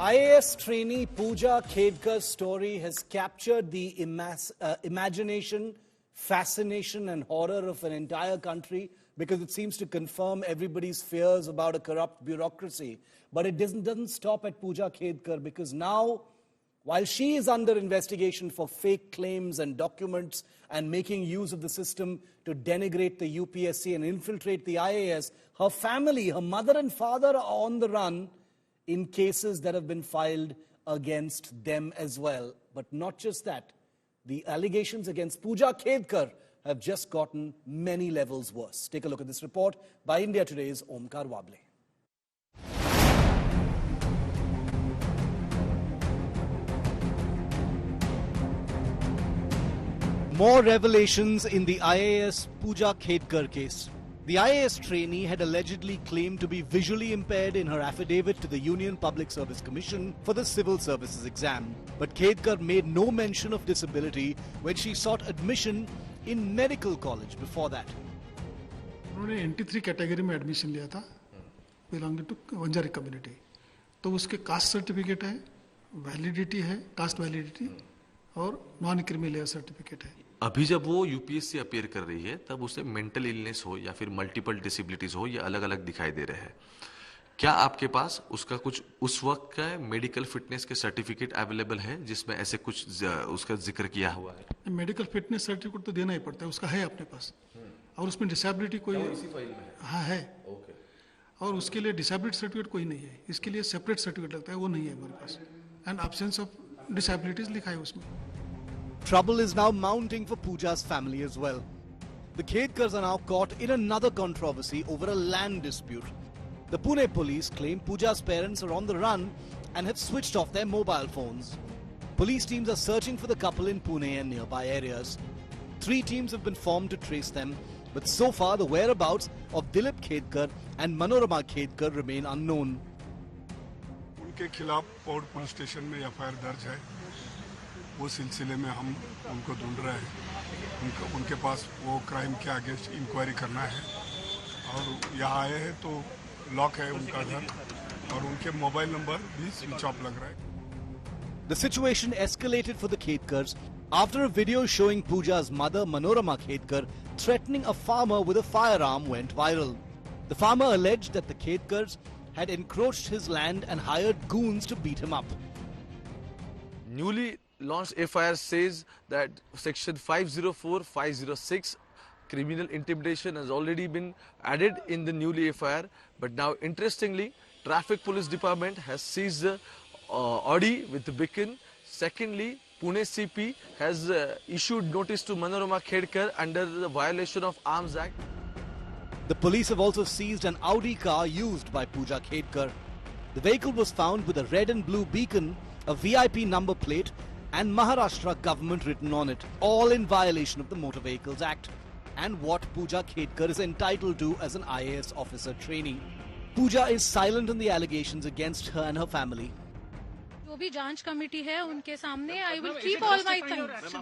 IAS trainee Puja Khedkar's story has captured the imagination, fascination and horror of an entire country because it seems to confirm everybody's fears about a corrupt bureaucracy. But it doesn't stop at Puja Khedkar, because now, while she is under investigation for fake claims and documents and making use of the system to denigrate the UPSC and infiltrate the IAS, her family, her mother and father are on the run in cases that have been filed against them as well. But not just that. The allegations against Puja Khedkar have just gotten many levels worse. Take a look at this report by India Today's Omkar Wable. More revelations in the IAS Puja Khedkar case. The IAS trainee had allegedly claimed to be visually impaired in her affidavit to the Union Public Service Commission for the Civil Services exam. But Khedkar made no mention of disability when she sought admission in medical college before that. उन्होंने NT3 category में admission लिया था, belonging to Wanjari community. तो उसके caste certificate है, validity है, cast validity और non creamy layer certificate है. अभी जब वो यूपीएससी अपीयर कर रही है तब उसे मेंटल इलनेस हो या फिर मल्टीपल डिसेबिलिटीज हो, ये अलग अलग दिखाई दे रहे हैं. क्या आपके पास उसका कुछ उस वक्त का मेडिकल फिटनेस के सर्टिफिकेट अवेलेबल है जिसमें ऐसे कुछ उसका जिक्र किया हुआ है? मेडिकल फिटनेस सर्टिफिकेट तो देना ही पड़ता है, उसका है अपने पास. और उसमें डिसेबिलिटी कोई इसी फाइल में है? हाँ है. ओके. और उसके लिए डिसेबिलिटी सर्टिफिकेट कोई नहीं है, इसके लिए सेपरेट सर्टिफिकेट लगता है, वो नहीं है हमारे पास. एंड एब्सेंस ऑफ डिसेबिलिटीज लिखा है उसमें. Trouble is now mounting for Puja's family as well. The Khedkars are now caught in another controversy over a land dispute. The Pune Police claim Puja's parents are on the run and have switched off their mobile phones. Police teams are searching for the couple in Pune and nearby areas. 3 teams have been formed to trace them, but so far the whereabouts of Dilip Khedkar and Manorama Khedkar remain unknown. उनके खिलाफ पौड़ police station में FIR दर्ज है. वो सिलसिले में हम उनको ढूंढ रहे हैं. उनके पास वो क्राइम के अगेंस्ट इंक्वायरी करना है. और यहाँ आए हैं तो लॉक है उनका घर और उनके मोबाइल नंबर भी स्विच ऑफ लग रहा है. The situation escalated for the Khedkars after a video showing Puja's mother Manorama Khedkar threatening a farmer with a firearm went viral. The farmer alleged that the Khedkars had encroached his land and hired goons to beat him up. Newly launched FIR says that section 504, 506 criminal intimidation has already been added in the newly FIR. But now, interestingly, Traffic Police Department has seized the Audi with the beacon. Secondly, Pune CP has issued notice to Manorama Khedkar under the violation of Arms Act. The police have also seized an Audi car used by Puja Khedkar. The vehicle was found with a red and blue beacon, a VIP number plate and Maharashtra government written on it, all in violation of the Motor Vehicles Act and what Puja Khedkar is entitled to as an IAS officer trainee. Puja is silent on the allegations against her and her family. जो भी जांच committee है उनके सामने I will keep all my things.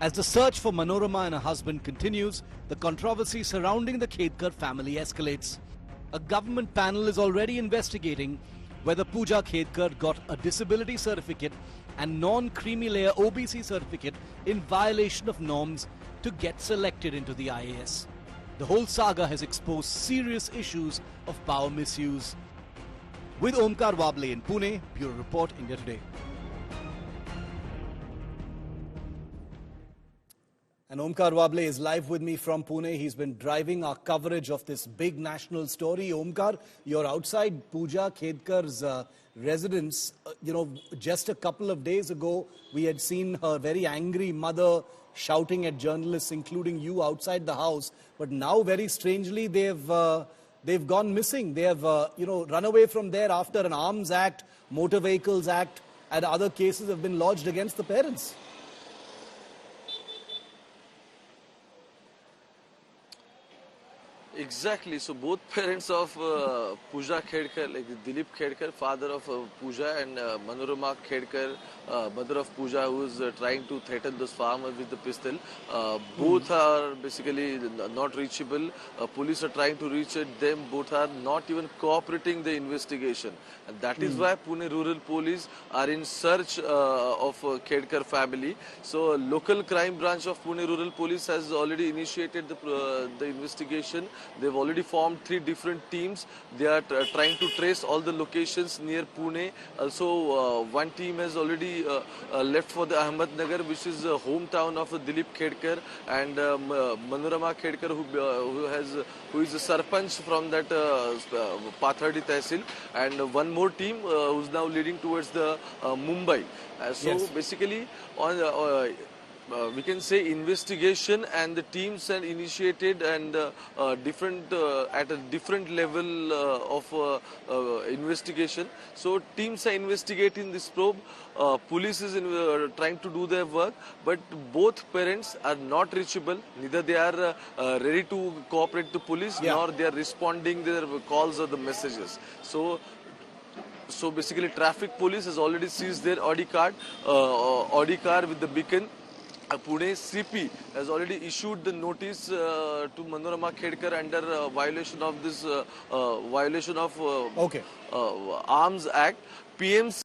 As the search for Manorama and her husband continues, the controversy surrounding the Khedkar family escalates. A government panel is already investigating whether Puja Khedkar got a disability certificate and non-creamy layer OBC certificate in violation of norms to get selected into the IAS. The whole saga has exposed serious issues of power misuse. With Omkar Wable in Pune, Bureau Report, India Today. And Omkar Wable is live with me from Pune. He's been driving our coverage of this big national story. Omkar, you're outside Puja Khedkar's residence. Just a couple of days ago, we had seen her very angry mother shouting at journalists, including you, outside the house. But now, very strangely, they've gone missing. They have, run away from there after an Arms Act, Motor Vehicles Act, and other cases have been lodged against the parents. Exactly. So both parents of Puja Khedkar, like Dilip Khedkar, father of Puja, and Manorama Khedkar, mother of Puja, who is trying to threaten those farmers with the pistol. Both are basically not reachable. Police are trying to reach them. Both are not even cooperating the investigation, and that is why Pune Rural Police are in search of Khedkar family. So local crime branch of Pune Rural Police has already initiated the investigation. They've already formed 3 different teams. They are trying to trace all the locations near Pune. Also, one team has already left for the Ahmednagar, which is the hometown of Dilip Khedkar, and Manorama Khedkar, who is the sarpanch from that Pathardi Tehsil, and one more team who's now leading towards the Mumbai. So basically, on we can say investigation, and the teams are initiated, and different at a different level of investigation. So teams are investigating this probe. Police is trying to do their work, but both parents are not reachable. Neither they are ready to cooperate to police, nor they are responding their calls or the messages. So basically, traffic police has already seized their Audi car with the beacon. Pune CP has already issued the notice to Manorama Khedkar under violation of this Arms Act. PMC.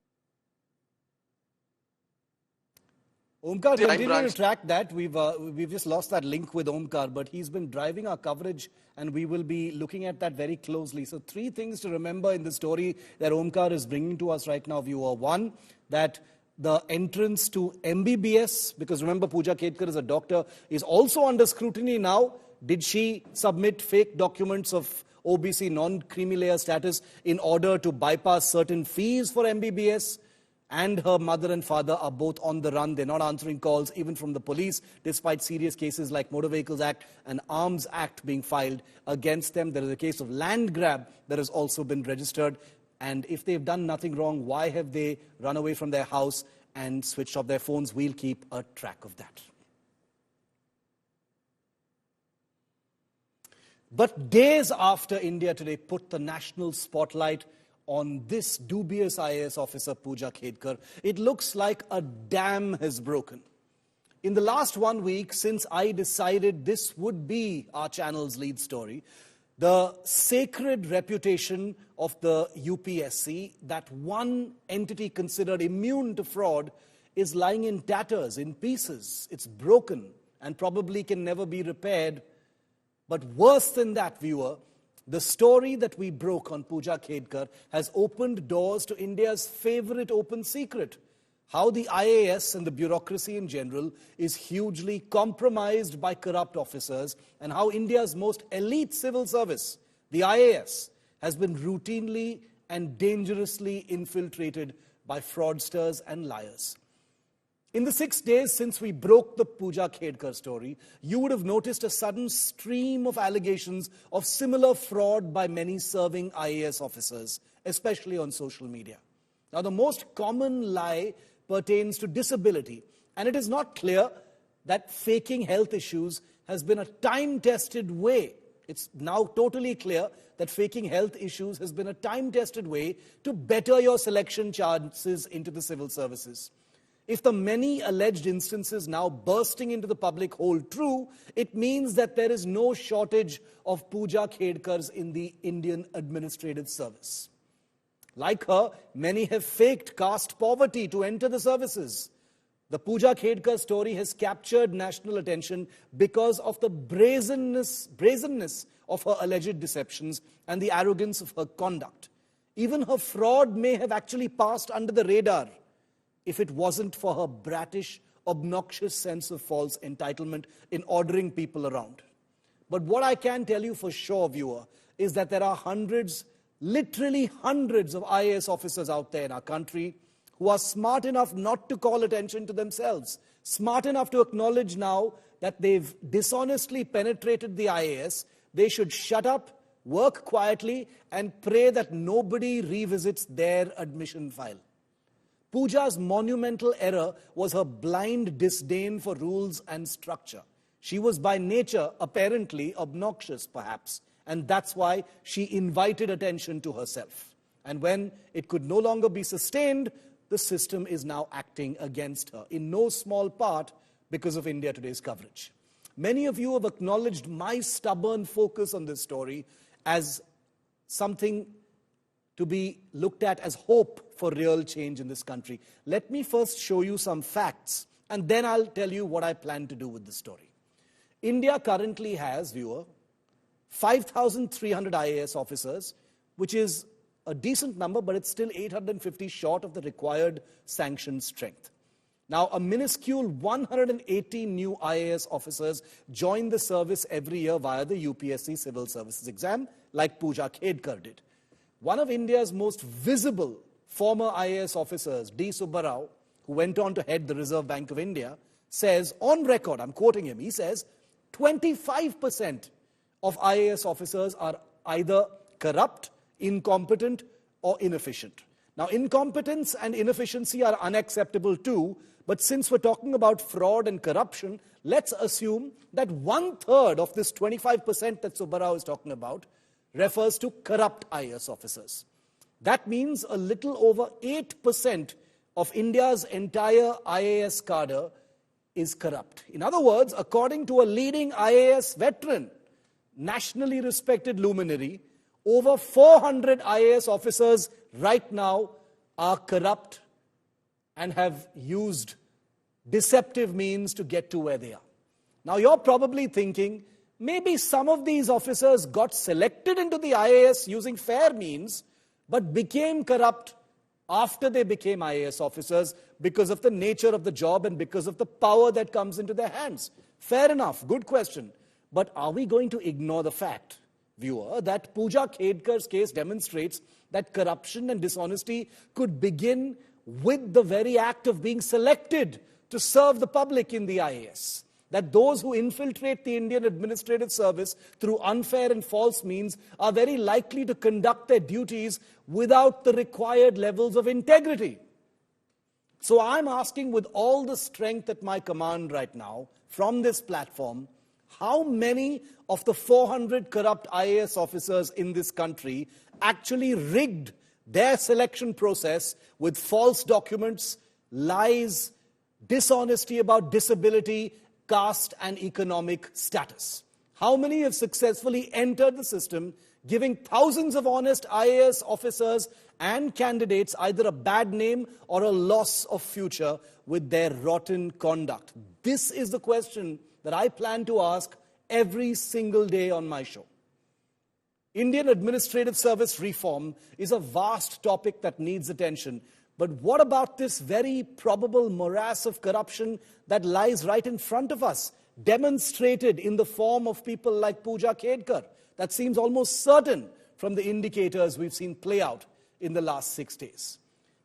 Omkar, continue to track that. We've just lost that link with Omkar, but he's been driving our coverage, and we will be looking at that very closely. So 3 things to remember in the story that Omkar is bringing to us right now, viewer. 1, that the entrance to MBBS, because remember Puja Khedkar is a doctor, is also under scrutiny now. Did she submit fake documents of OBC non-creamy layer status in order to bypass certain fees for MBBS? And her mother and father are both on the run. They're not answering calls, even from the police, despite serious cases like Motor Vehicles Act and Arms Act being filed against them. There is a case of land grab that has also been registered. And if they've done nothing wrong, why have they run away from their house and switched off their phones? We'll keep a track of that. But days after India Today put the national spotlight on this dubious IAS officer, Puja Khedkar, it looks like a dam has broken. In the last 1 week, since I decided this would be our channel's lead story, the sacred reputation of the UPSC, that one entity considered immune to fraud, is lying in tatters, in pieces. It's broken and probably can never be repaired. But worse than that, viewer, the story that we broke on Puja Khedkar has opened doors to India's favorite open secret. How the IAS and the bureaucracy in general is hugely compromised by corrupt officers, and how India's most elite civil service, the IAS, has been routinely and dangerously infiltrated by fraudsters and liars. In the 6 days since we broke the Puja Khedkar story, you would have noticed a sudden stream of allegations of similar fraud by many serving IAS officers, especially on social media. Now, the most common lie pertains to disability, and it is not clear that faking health issues has been a time-tested way. It's now totally clear that faking health issues has been a time-tested way to better your selection chances into the civil services. If the many alleged instances now bursting into the public hold true, it means that there is no shortage of Puja Khedkars in the Indian administrative service. Like her, many have faked caste poverty to enter the services. The Puja Khedkar story has captured national attention because of the brazenness of her alleged deceptions and the arrogance of her conduct. Even her fraud may have actually passed under the radar if it wasn't for her bratish, obnoxious sense of false entitlement in ordering people around. But what I can tell you for sure, viewer, is that there are hundreds, literally hundreds of IAS officers out there in our country who are smart enough not to call attention to themselves, smart enough to acknowledge now that they've dishonestly penetrated the IAS. They should shut up, work quietly, and pray that nobody revisits their admission file. Puja's monumental error was her blind disdain for rules and structure. She was by nature apparently obnoxious, perhaps, And that's why she invited attention to herself. And when it could no longer be sustained, the system is now acting against her, in no small part because of India Today's coverage. Many of you have acknowledged my stubborn focus on this story as something to be looked at as hope for real change in this country. Let me first show you some facts, and then I'll tell you what I plan to do with this story. India currently has, viewer, 5,300 IAS officers, which is a decent number, but it's still 850 short of the required sanctioned strength. Now, a minuscule 180 new IAS officers join the service every year via the UPSC Civil Services exam, like Puja Khedkar did. One of India's most visible former IAS officers, D. Subbarao, who went on to head the Reserve Bank of India, says, on record, I'm quoting him, he says, 25% of IAS officers are either corrupt, incompetent, or inefficient. Now, incompetence and inefficiency are unacceptable too, but since we're talking about fraud and corruption, let's assume that 1/3 of this 25% that Subbarao is talking about refers to corrupt IAS officers. That means a little over 8% of India's entire IAS cadre is corrupt. In other words, according to a leading IAS veteran, nationally respected luminary, over 400 IAS officers right now are corrupt and have used deceptive means to get to where they are. Now, you're probably thinking, maybe some of these officers got selected into the IAS using fair means, but became corrupt after they became IAS officers because of the nature of the job and because of the power that comes into their hands. Fair enough, good question. But are we going to ignore the fact, viewer, that Puja Khedkar's case demonstrates that corruption and dishonesty could begin with the very act of being selected to serve the public in the IAS? That those who infiltrate the Indian administrative service through unfair and false means are very likely to conduct their duties without the required levels of integrity. So I'm asking with all the strength at my command right now, from this platform, how many of the 400 corrupt IAS officers in this country actually rigged their selection process with false documents, lies, dishonesty about disability, caste, and economic status? How many have successfully entered the system, giving thousands of honest IAS officers and candidates either a bad name or a loss of future with their rotten conduct? This is the question that I plan to ask every single day on my show. Indian administrative service reform is a vast topic that needs attention. But what about this very probable morass of corruption that lies right in front of us, demonstrated in the form of people like Puja Khedkar? That seems almost certain from the indicators we've seen play out in the last 6 days.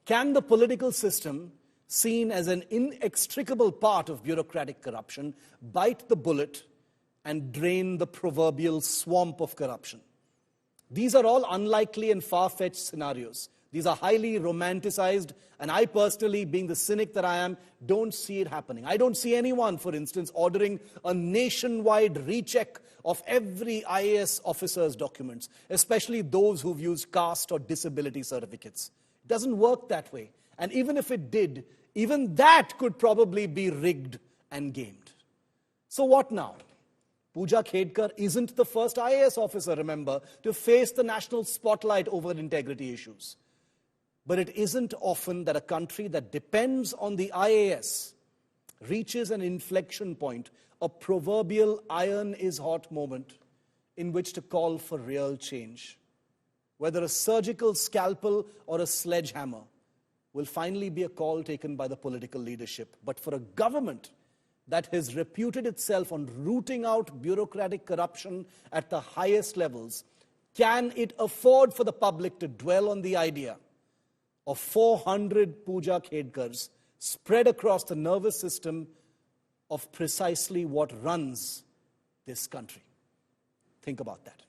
Can the political system, seen as an inextricable part of bureaucratic corruption, bite the bullet and drain the proverbial swamp of corruption? These are all unlikely and far-fetched scenarios. These are highly romanticized, and I personally, being the cynic that I am, don't see it happening. I don't see anyone, for instance, ordering a nationwide recheck of every IAS officer's documents, especially those who've used caste or disability certificates. It doesn't work that way. And even if it did, even that could probably be rigged and gamed. So what now? Puja Khedkar isn't the first IAS officer, remember, to face the national spotlight over integrity issues. But it isn't often that a country that depends on the IAS reaches an inflection point, a proverbial iron is hot moment in which to call for real change. Whether a surgical scalpel or a sledgehammer will finally be a call taken by the political leadership. But for a government that has reputed itself on rooting out bureaucratic corruption at the highest levels, can it afford for the public to dwell on the idea of 400 Puja Khedkars spread across the nervous system of precisely what runs this country? Think about that.